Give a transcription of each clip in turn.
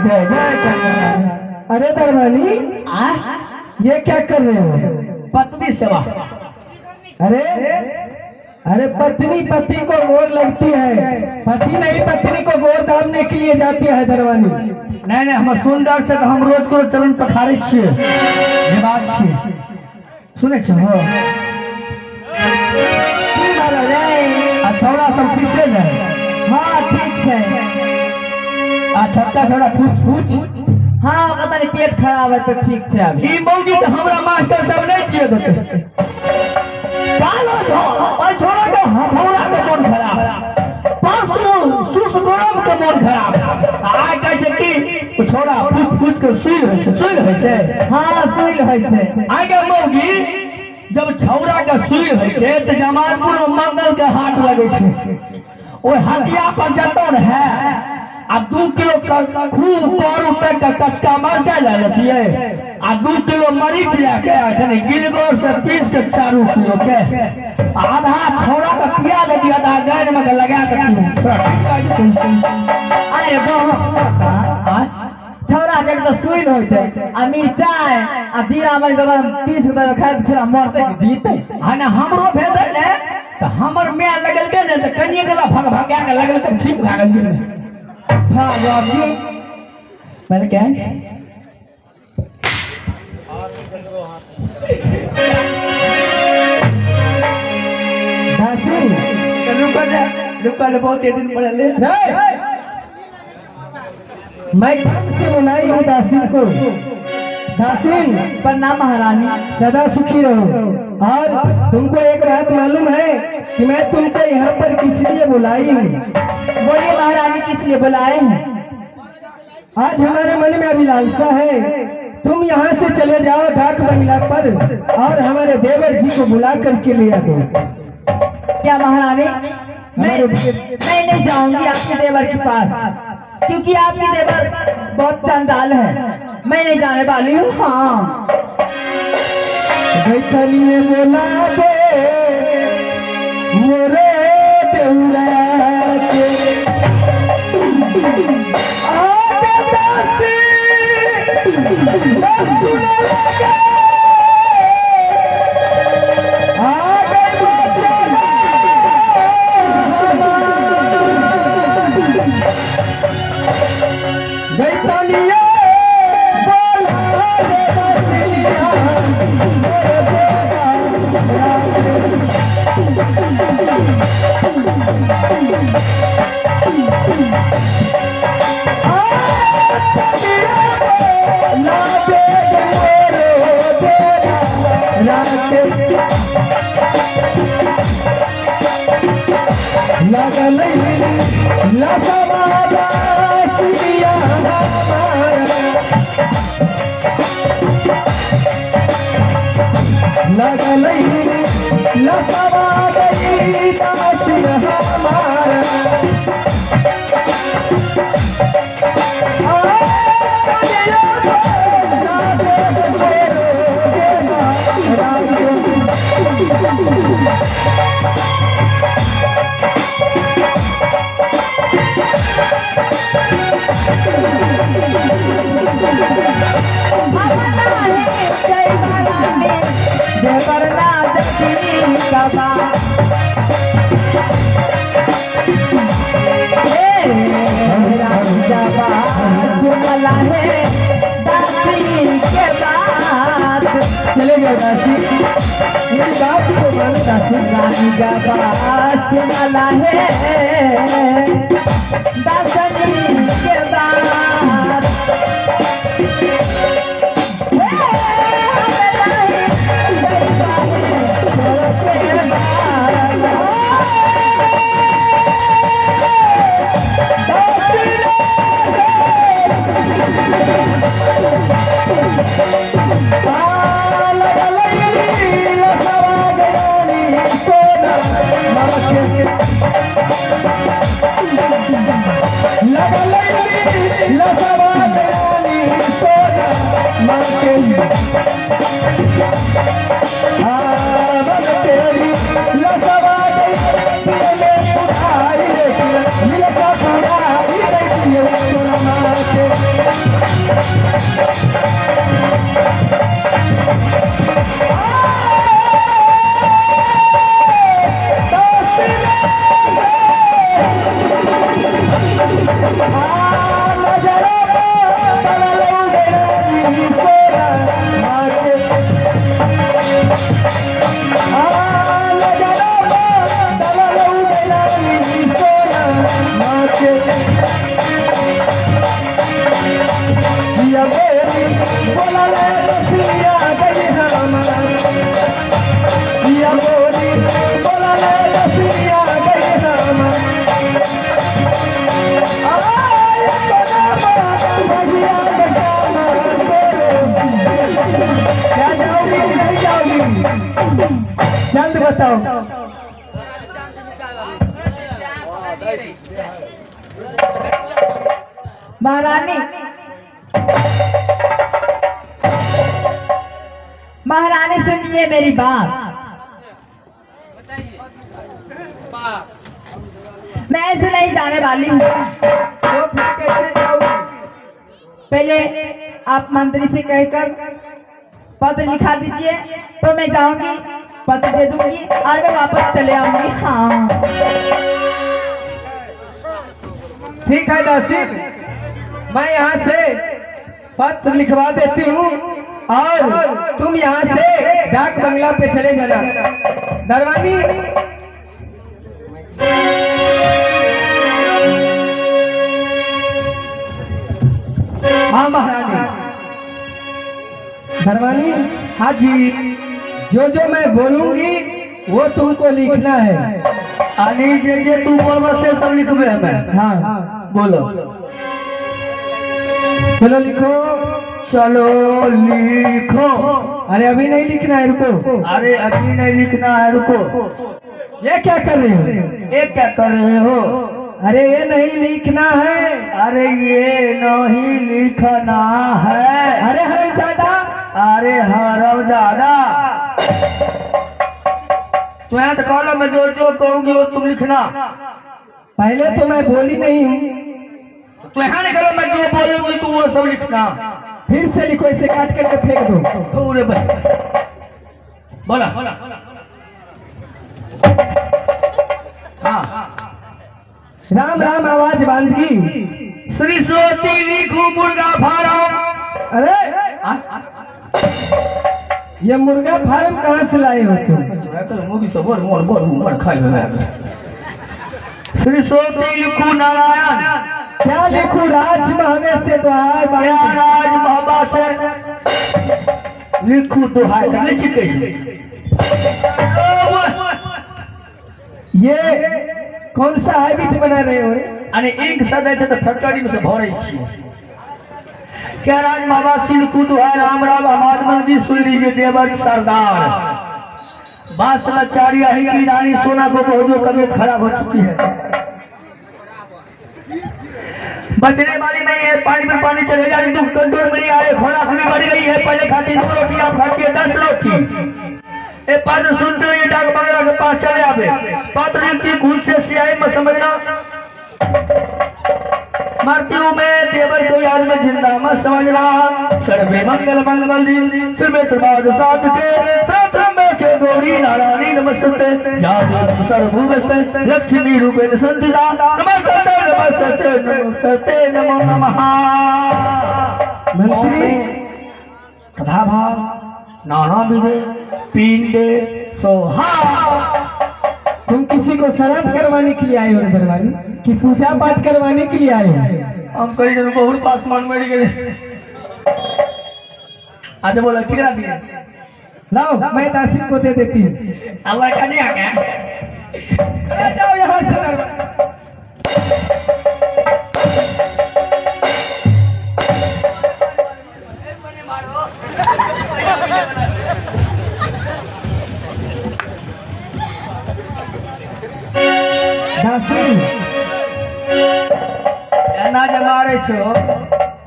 जय जय कन्या। अरे दरबानी ये क्या कर रहे हो? पत्नी सेवा। अरे अरे पत्नी पति को गोर लगती है, पति नहीं पत्नी को गोर दाबने के लिए जाती है दरबानी। नहीं नहीं, हम सुंदर से तो हम रोज को चरण पखारे छिए, ये बात छिए। सुने छो आ छौड़ा सब ठीक छै ने? हाँ ठीक है। आ छोटका छौड़ा पूछ पूछ। हाँ पता नहीं पेट खराब है तो ठीक है। अभी ई मौगी तो हमरा मास्टर सब नहीं छिए देते। कालो छो और छोड़ा के हथौड़ा के मन खराब, परसों सुस गरम के मन खराब। आ कह छै कि छोड़ा पूछ पूछ के सुई होय छै, सुई होय छै। हाँ सुई होय छै। आगे मौगी जब छौड़ा के सुई होय छै त जमालपुर में मंगल के हाट लगे छै, ओइ हटिया पर जतो रहे आ 2 किलो खूब करू तक का कचका मरचा ले लेतिए आ 2 किलो मरीच लेके अखनी गिलगोर से पीस के 4 किलो के आधा छौड़ा के पिया दे दिया, आधा गाय में के लगा के अरे छौड़ा के तो सुई होय छै आ मिर्चाई आ जीरा मरीच पीस के देबे खाए छोड़ा मरते कि जीते। है ना हमरो भेलै ने त हमर मैं लगल के ने त कनिए गला भग भगा के लगल त ठीक भ गेल। भागवती पहले क्या है? रुकल बहुत दिन पड़े। मैं कब से बुलाई हूँ दासिन को। दासिन प्रणाम महारानी, सदा सुखी रहो। और तुमको एक बात मालूम है कि मैं तुमको यहाँ पर किस लिए बुलाई हूँ? बोलिए महारानी किस लिए बुलाए हैं? आज हमारे मन में अभिलाषा है तुम यहाँ से चले जाओ डाक बंगला पर और हमारे देवर जी को बुला करके ले आ दो। क्या महारानी? मैं नहीं जाऊंगी आपके देवर के पास, क्योंकि आपके देवर बहुत चंडाल है, मैं नहीं जाने वाली हूँ। हाँ बैठनिए बोला दे मोरे देवरा के आगे दासी सुने लगे आगे बचना बैठनिए चले गए दासी, मेरी बात को मानो दासी। रानी का बात वाला है दासनी के बाद गई हमारी या गोरी बोला ले रसिया गई हमारी क्या जाओगी कि नहीं जाओगी जल्द बताओ महारानी महारानी सुनिए मेरी बात। मैं ऐसे नहीं जाने वाली हूँ। तो फिर कैसे जाओगी पहले आप मंत्री से कहकर पत्र लिखा दीजिए तो मैं जाऊंगी, पत्र दे दूंगी और मैं वापस चले आऊंगी। हाँ ठीक है दासी, मैं यहाँ से पत्र लिखवा देती हूँ और तुम यहाँ से डाक बंगला पे चले जाना। दरवानी हाँ महारानी। दरवानी हाँ जी। जो मैं बोलूंगी वो तुमको लिखना है। अली जे तू बोलबा से सब लिखबे हमें। हाँ बोलो। चलो लिखो। चलो लिखो। अरे अभी नहीं लिखना है, रुको। अरे अभी नहीं लिखना है, रुको। ये क्या कर रहे हो? ये क्या कर रहे हो? अरे ये नहीं लिखना है। अरे ये नहीं लिखना है। अरे हरामजादा। अरे हरामजादा, तो यहाँ तो कॉलम में जो कहूंगी वो तुम लिखना। पहले तो मैं बोली नहीं हूँ। तो यहाँ निकलो, मैं जो बोलूंगी तू वो सब लिखना। फिर से लिखो, इसे काट करके फेंक दो। थोड़े बोला। हाँ। राम राम आवाज बांधगी। श्री सोती लिखू मुर्गा फार्म। अरे ये मुर्गा फार्म कहाँ से लाए हो तुम? श्री सोती लिखू नारायण। क्या लिखू? राज महवे से दुहाई क्या बांध। राज बाबा से लिखू दुहाई कर ले चिपके ये कौन सा हैबिट बना रहे हो? अने एक सदै से तो फैक्ट्री में से भरे छी। क्या राज बाबा से लिखू दुहाई राम राम हमाद मंदिर सुन लीजिए देवर सरदार। बास लाचारी है कि रानी सोना को बहुजो तबीयत खराब हो चुकी है। बचने वाली में ये पानी में पानी चले जा रही, दुख कंट्रोल में नहीं आ रही, खुराक भी बढ़ गई है। पहले खाती 2 रोटी, आप खाती है 10 रोटी। ए पत्र सुनते हुए डाक बंगला के पास चले आवे। पत्र लिखती खुद से सियाही में समझना। मरती हूँ मैं देवर को याद में जिंदा मत समझना। सर्वे मंगल मंगल दिन सर्वे सर्वाद साध के गौरी नारायणी नमस्ते या देवी सर्वभूतस्ते लक्ष्मी रूपेण संस्थिता नमस्ते नमस्ते नमस्ते नमो नमः। मंत्री कथा भाव नाना विधे पिंडे सोहा। तुम किसी को श्राद्ध करवाने के लिए आए हो दरबारी कि पूजा पाठ करवाने के लिए आए हो? हम करी जन बहुत पास मान मरी गए। अच्छा बोला ठीक है दिया। लाओ मैं दासिन को दे देती हूँ। अल्लाह का नहीं आ गया। अरे जाओ यहाँ से दरबार। दासिन ना जब मारे छो।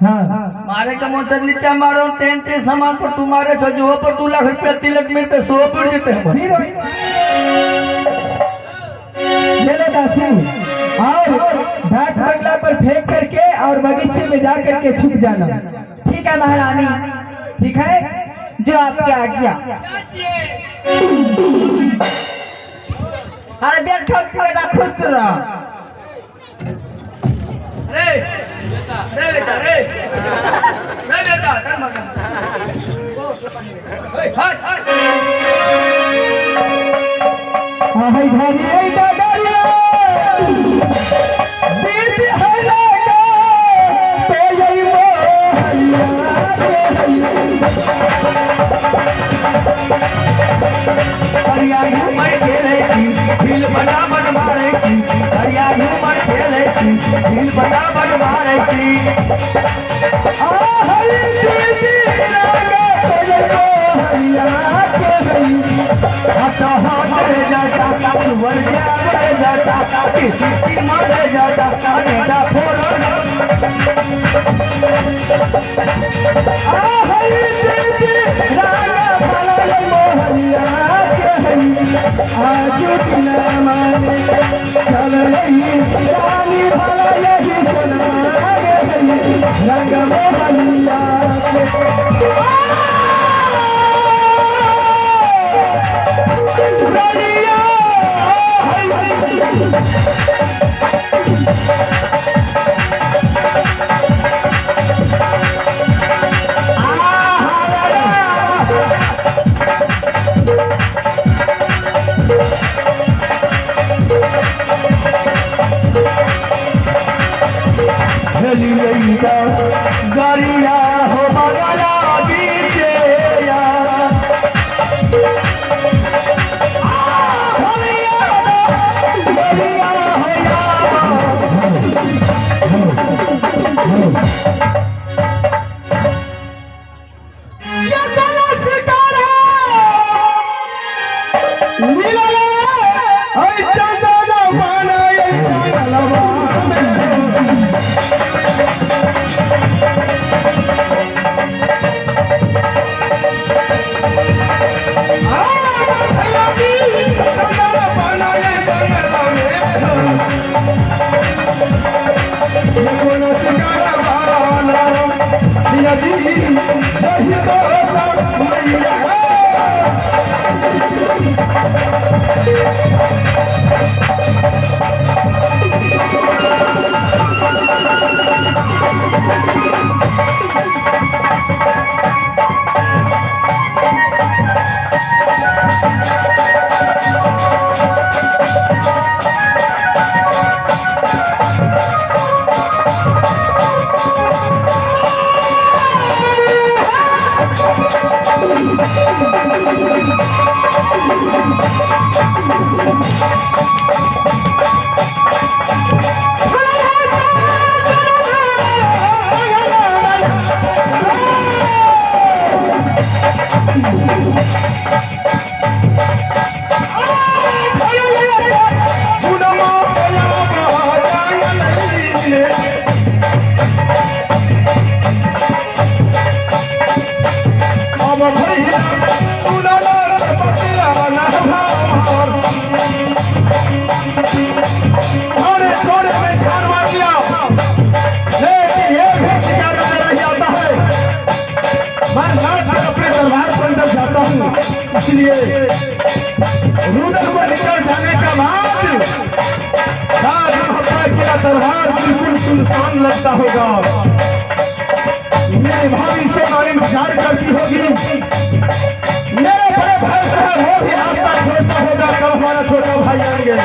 हाँ मारे का मोचर नीचे मारो टेंटे सामान पर तू मारे छो, जो पर 2 लाख रुपया तिलक मिलते 100 पर देते हैं। फिर ये लो दासिन, और डाक बंगला पर फेंक करके और बगीचे में जा करके छुप जाना। ठीक है महारानी, ठीक है? जो आपकी आज्ञा। अरे बेटा खुश रहो। रे बेटा रे बेटा चल मत हट हट। हाय धारी डाडरिया बीत है लगा तो यही मोहलिया बता बनवाए छी आ हरि दीदी रागा कोई को हरिया के हई हटा हाथ जाता वर जा जाता किसी की मर जाता नेटा फोड़ आ हरि दीदी रागा भला मोहलिया के हई आज दिन माने चल रही रानी भला यही सुना रंग मोहलिया गरिया हो बगला बीचे गरिया इसलिए रुदल को निकल जाने का बाद मेरा दरबार बिल्कुल सुनसान लगता होगा। मेरे भाभी से हमारी विचार करती होगी, मेरे बड़े भाई साहब वो भी रास्ता खोजता होगा कब हमारा छोटा भाई आएंगे।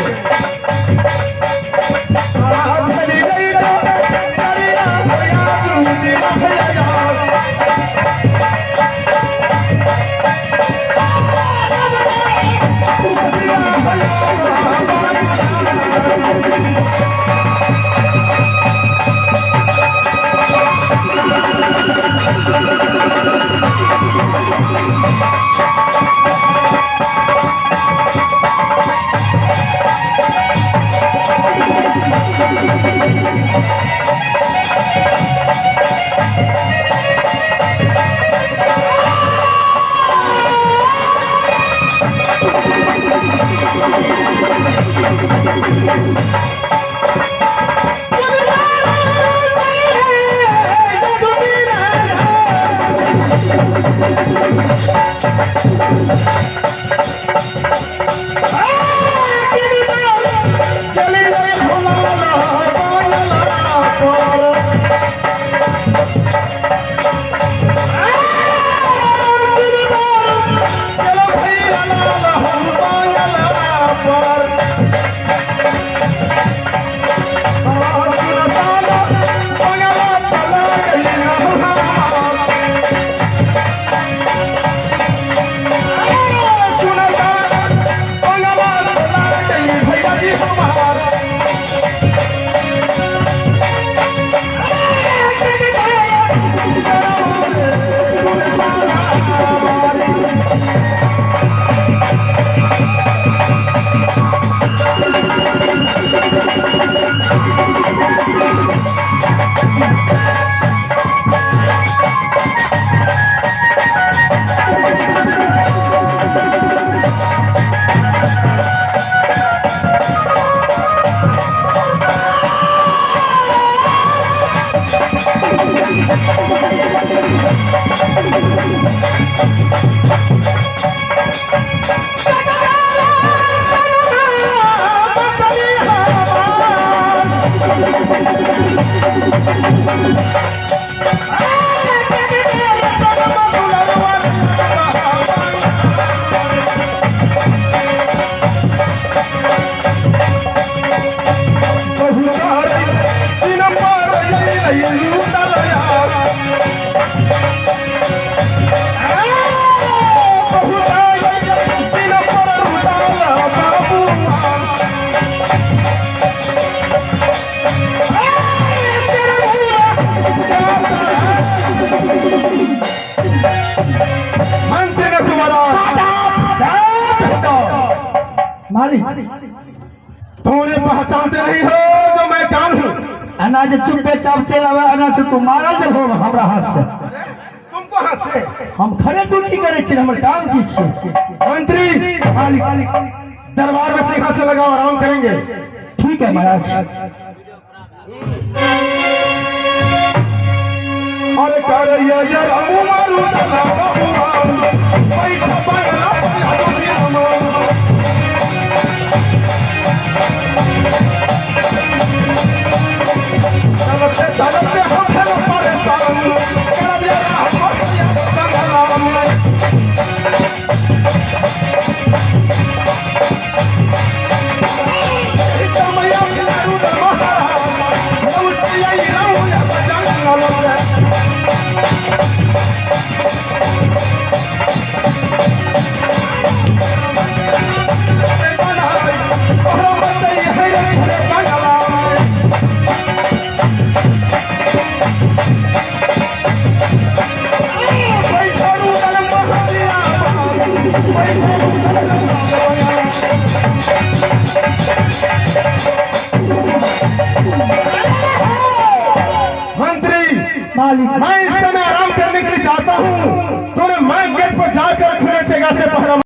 मालिक तुमने पहचानते नहीं हो जो मैं कौन हूँ? अनाज चुप्पे चाप चला अनाज तू मारल जब हो हमरा हाथ से तुमको हाथ से हम खड़े ड्यूटी करे छी हमर काम की छी मंत्री मालिक दरबार में सिंहासन लगाओ, आराम करेंगे। ठीक है महाराज। अरे करैया ये रामू मारू दला बाबू बैठ बंगला चलते चलते हम परेशान कर दिया Wait,